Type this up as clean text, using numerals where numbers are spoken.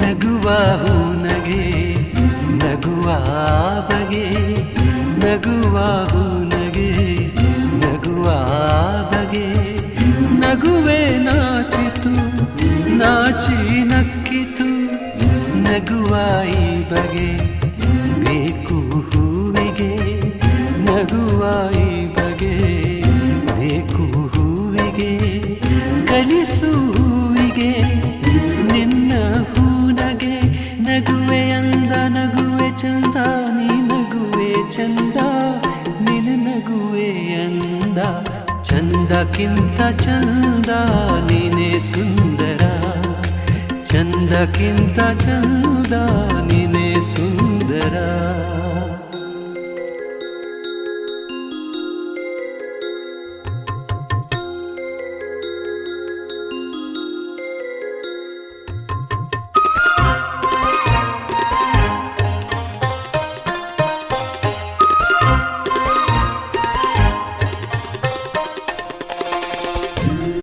ನಗುವ ಹೂನಗೆ ನಗುವ ಬಗೆ ನಗುವ ಹೂನಗೆ ನಗುವ ಬಗೆ ನಗುವೆ ನಾಚಿತು ನಾಚಿ ನಕ್ಕಿತು ನಗುವ ಈ ಬಗೆ ಬೇಕು ಹೂವಿಗೆ ನಗುವ ಈ ಬಗೆ ಬೇಕು ಹೂವಿಗೆ ಕಲಿಸು ಹೂವಿಗೆ ನಿನ್ನ ಹೂನಗೆ ನಗುವೆ ಅಂದ ನಗುವೆ ಚಂದ ನೀ ನಗುವೆ ಚಂದ ನಿನ್ನ ನಗುವೆ ಅಂದ ಚಂದಕ್ಕಿಂತ ಚಂದ ನೀನೇ ಸುಂದರ ಚಂದಕ್ಕಿಂತ ಚಂದ ನೀನೇ ಸುಂದರ